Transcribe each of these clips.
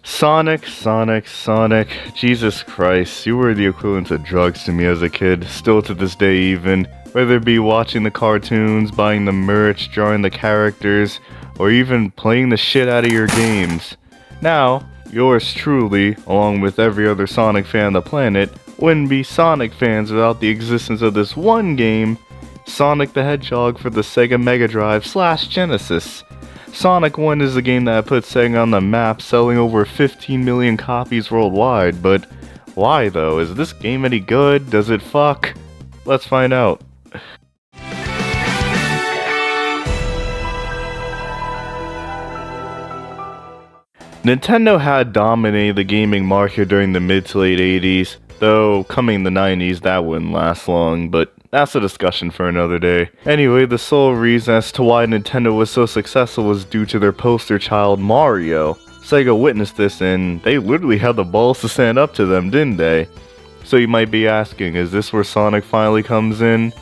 Sonic. Jesus Christ, you were the equivalent of drugs to me as a kid, still to this day even. Whether it be watching the cartoons, buying the merch, drawing the characters, or even playing the shit out of your games. Now, yours truly, along with every other Sonic fan on the planet, wouldn't be Sonic fans without the existence of this one game, Sonic the Hedgehog for the Sega Mega Drive / Genesis. Sonic 1 is the game that put Sega on the map, selling over 15 million copies worldwide, but why though? Is this game any good? Does it fuck? Let's find out. Nintendo had dominated the gaming market during the mid to late 80s, though coming in the 90s that wouldn't last long, but that's a discussion for another day. Anyway, the sole reason as to why Nintendo was so successful was due to their poster child Mario. Sega witnessed this and they literally had the balls to stand up to them, didn't they? So you might be asking, is this where Sonic finally comes in?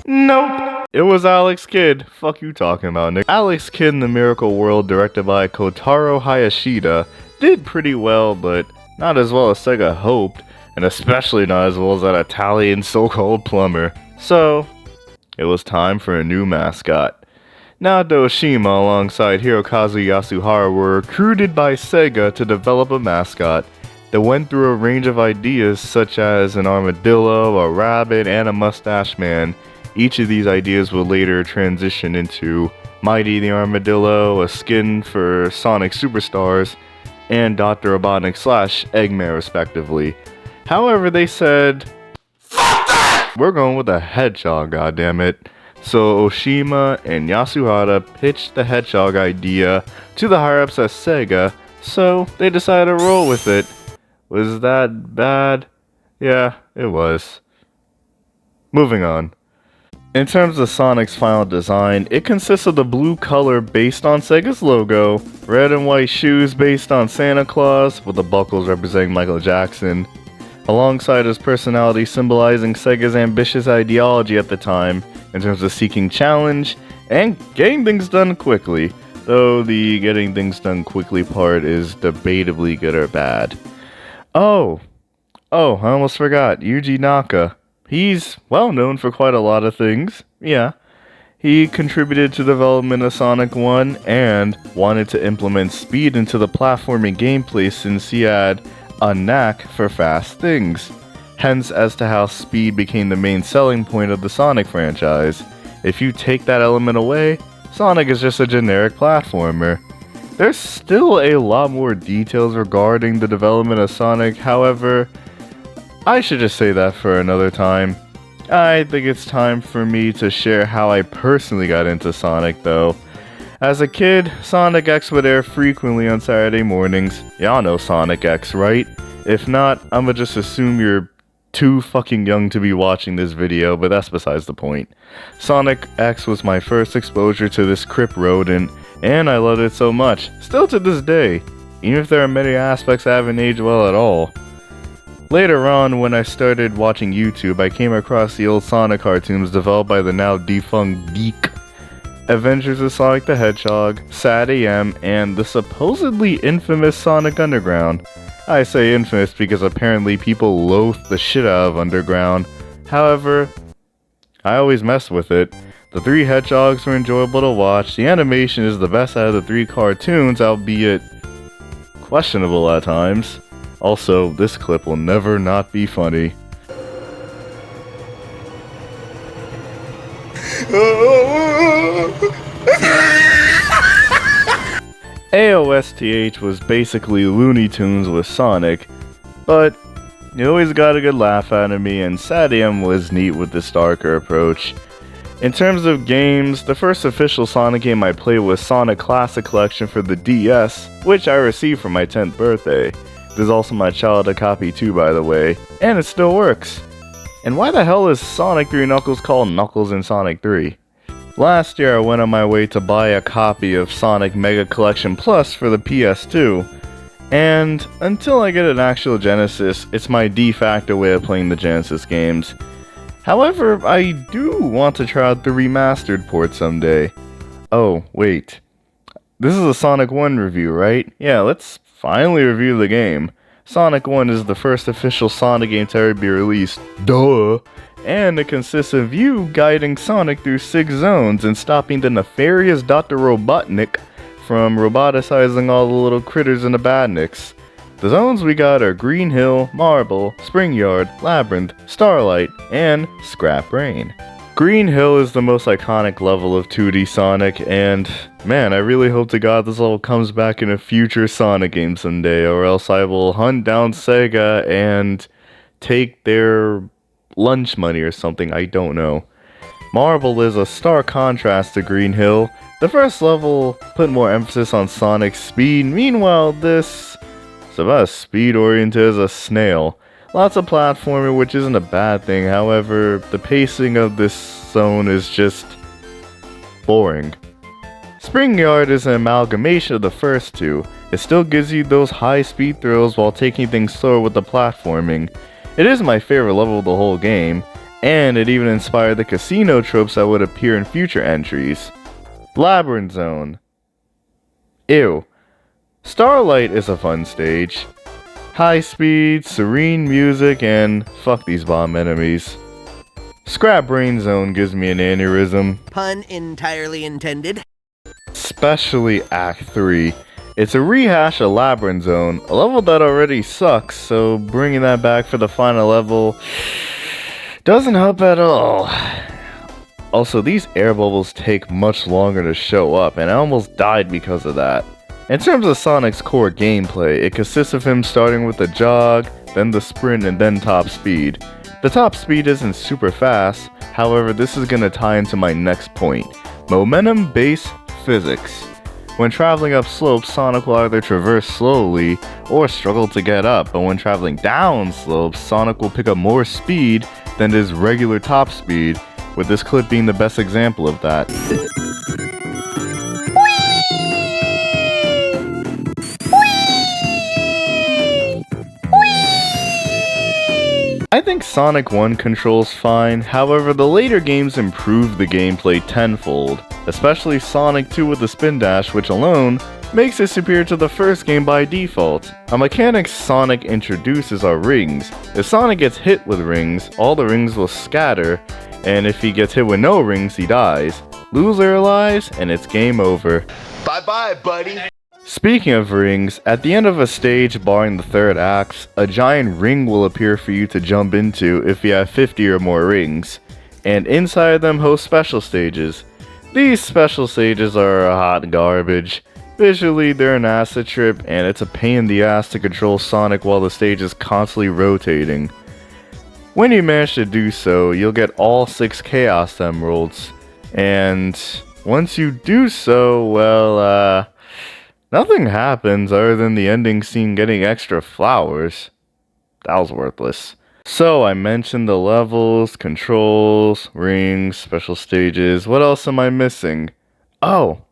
Nope! It was Alex Kidd. Fuck you talking about, Nick. Alex Kidd in the Miracle World, directed by Kotaro Hayashida, did pretty well, but not as well as Sega hoped, and especially not as well as that Italian so-called plumber. So, it was time for a new mascot. Naoto Oshima alongside Hirokazu Yasuhara were recruited by Sega to develop a mascot that went through a range of ideas such as an armadillo, a rabbit, and a mustache man. Each of these ideas would later transition into Mighty the Armadillo, a skin for Sonic Superstars, and Dr. Robotnik / Eggman respectively. However, they said, "Fuck that! We're going with a hedgehog, goddammit." So Oshima and Yasuhara pitched the hedgehog idea to the higher-ups at Sega, so they decided to roll with it. Was that bad? Yeah, it was. Moving on. In terms of Sonic's final design, it consists of the blue color based on Sega's logo, red and white shoes based on Santa Claus, with the buckles representing Michael Jackson, alongside his personality symbolizing Sega's ambitious ideology at the time, in terms of seeking challenge and getting things done quickly, though the getting things done quickly part is debatably good or bad. Oh, I almost forgot, Yuji Naka. He's well known for quite a lot of things, yeah. He contributed to the development of Sonic 1 and wanted to implement speed into the platforming gameplay since he had a knack for fast things. Hence as to how speed became the main selling point of the Sonic franchise. If you take that element away, Sonic is just a generic platformer. There's still a lot more details regarding the development of Sonic, however, I should just say that for another time. I think it's time for me to share how I personally got into Sonic though. As a kid, Sonic X would air frequently on Saturday mornings. Y'all know Sonic X, right? If not, I'ma just assume you're too fucking young to be watching this video, but that's besides the point. Sonic X was my first exposure to this crypt rodent, and I loved it so much, still to this day, even if there are many aspects that haven't aged well at all. Later on, when I started watching YouTube, I came across the old Sonic cartoons developed by the now defunct Geek, Adventures of Sonic the Hedgehog, Sad AM, and the supposedly infamous Sonic Underground. I say infamous because apparently people loathe the shit out of Underground. However, I always mess with it. The three hedgehogs were enjoyable to watch, the animation is the best out of the three cartoons, albeit questionable at times. Also, this clip will never not be funny. AOSTH was basically Looney Tunes with Sonic, but you always got a good laugh out of me, and Sad AM was neat with this darker approach. In terms of games, the first official Sonic game I played was Sonic Classic Collection for the DS, which I received for my 10th birthday. There's also my childhood copy too, by the way, and it still works. And why the hell is Sonic 3 Knuckles called Knuckles in Sonic 3? Last year I went on my way to buy a copy of Sonic Mega Collection Plus for the PS2, and until I get an actual Genesis, it's my de facto way of playing the Genesis games. However, I do want to try out the remastered port someday. Oh, wait. This is a Sonic 1 review, right? Yeah, let's finally review the game. Sonic 1 is the first official Sonic game to ever be released. Duh! And it consists of you guiding Sonic through 6 zones and stopping the nefarious Dr. Robotnik from roboticizing all the little critters in the badniks. The zones we got are Green Hill, Marble, Spring Yard, Labyrinth, Starlight, and Scrap Brain. Green Hill is the most iconic level of 2D Sonic, and man, I really hope to God this level comes back in a future Sonic game someday, or else I will hunt down Sega and take their lunch money or something, I don't know. Marble is a stark contrast to Green Hill. The first level put more emphasis on Sonic's speed, meanwhile this is about as speed-oriented as a snail. Lots of platforming, which isn't a bad thing, however, the pacing of this zone is just boring. Spring Yard is an amalgamation of the first two. It still gives you those high-speed thrills while taking things slower with the platforming. It is my favorite level of the whole game, and it even inspired the casino tropes that would appear in future entries. Labyrinth Zone. Ew. Starlight is a fun stage. High speed, serene music, and fuck these bomb enemies. Scrap Brain Zone gives me an aneurysm. Pun entirely intended. Especially Act 3. It's a rehash of Labyrinth Zone, a level that already sucks, so bringing that back for the final level doesn't help at all. Also, these air bubbles take much longer to show up, and I almost died because of that. In terms of Sonic's core gameplay, it consists of him starting with the jog, then the sprint, and then top speed. The top speed isn't super fast, however this is going to tie into my next point. Momentum-based physics. When traveling up slopes, Sonic will either traverse slowly or struggle to get up, but when traveling down slopes, Sonic will pick up more speed than his regular top speed, with this clip being the best example of that. I think Sonic 1 controls fine, however the later games improved the gameplay tenfold, especially Sonic 2 with the spin dash, which alone makes it superior to the first game by default. A mechanic Sonic introduces are rings. If Sonic gets hit with rings, all the rings will scatter, and if he gets hit with no rings, he dies. Loser lies, and it's game over. Bye bye, buddy. Speaking of rings, at the end of a stage barring the third act, a giant ring will appear for you to jump into if you have 50 or more rings, and inside them host special stages. These special stages are hot garbage. Visually, they're an acid trip, and it's a pain in the ass to control Sonic while the stage is constantly rotating. When you manage to do so, you'll get all 6 Chaos Emeralds, and once you do so, well, nothing happens other than the ending scene getting extra flowers. That was worthless. So I mentioned the levels, controls, rings, special stages. What else am I missing? Oh,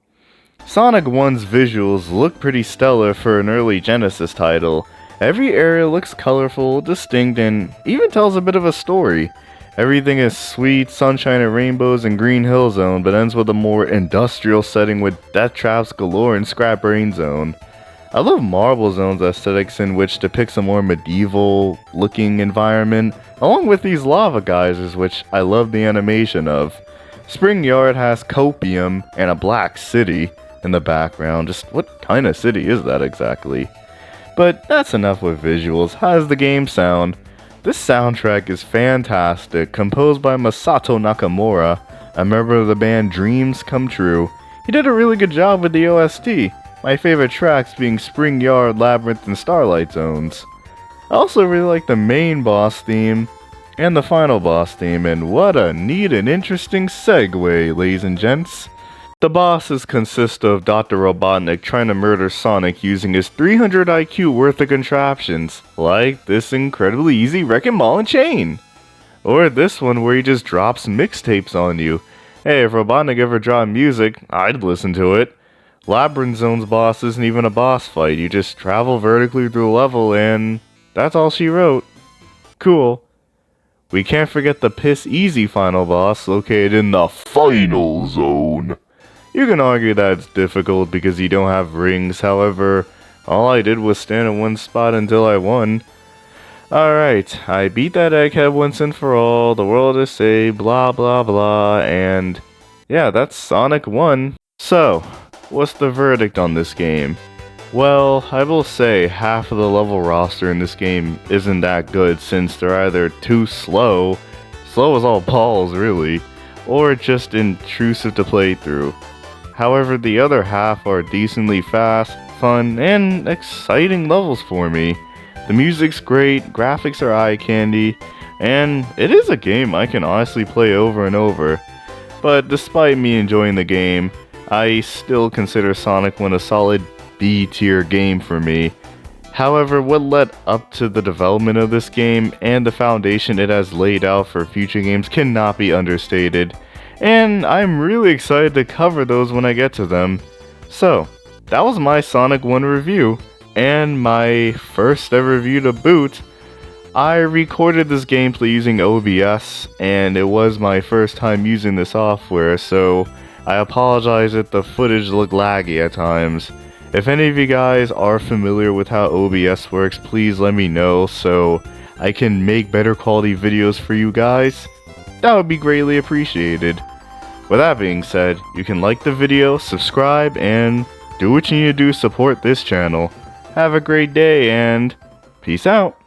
Sonic 1's visuals look pretty stellar for an early Genesis title. Every area looks colorful, distinct, and even tells a bit of a story. Everything is sweet, sunshine and rainbows in Green Hill Zone, but ends with a more industrial setting with death traps galore in Scrap Brain Zone. I love Marble Zone's aesthetics, in which depicts a more medieval looking environment, along with these lava geysers, which I love the animation of. Spring Yard has copium and a black city in the background. Just what kind of city is that exactly? But that's enough with visuals. How does the game sound? This soundtrack is fantastic, composed by Masato Nakamura, a member of the band Dreams Come True. He did a really good job with the OST, my favorite tracks being Spring Yard, Labyrinth, and Starlight Zones. I also really like the main boss theme and the final boss theme, and what a neat and interesting segue, ladies and gents. The bosses consist of Dr. Robotnik trying to murder Sonic using his 300 IQ worth of contraptions, like this incredibly easy wrecking ball and chain. Or this one where he just drops mixtapes on you. Hey, if Robotnik ever dropped music, I'd listen to it. Labyrinth Zone's boss isn't even a boss fight, you just travel vertically through a level and that's all she wrote. Cool. We can't forget the piss easy final boss located in the final zone. You can argue that it's difficult because you don't have rings, however, All I did was stand in one spot until I won. Alright, I beat that egghead once and for all, the world is saved, blah blah blah, and yeah, that's Sonic 1. So, what's the verdict on this game? Well, I will say half of the level roster in this game isn't that good since they're either too slow as all balls really, or just intrusive to play through. However, the other half are decently fast, fun, and exciting levels for me. The music's great, graphics are eye candy, and it is a game I can honestly play over and over. But despite me enjoying the game, I still consider Sonic 1 a solid B tier game for me. However, what led up to the development of this game and the foundation it has laid out for future games cannot be understated, and I'm really excited to cover those when I get to them. So, that was my Sonic 1 review, and my first ever review to boot. I recorded this gameplay using OBS, and it was my first time using the software, so I apologize if the footage looked laggy at times. If any of you guys are familiar with how OBS works, please let me know so I can make better quality videos for you guys. That would be greatly appreciated. With that being said, you can like the video, subscribe, and do what you need to do to support this channel. Have a great day, and peace out.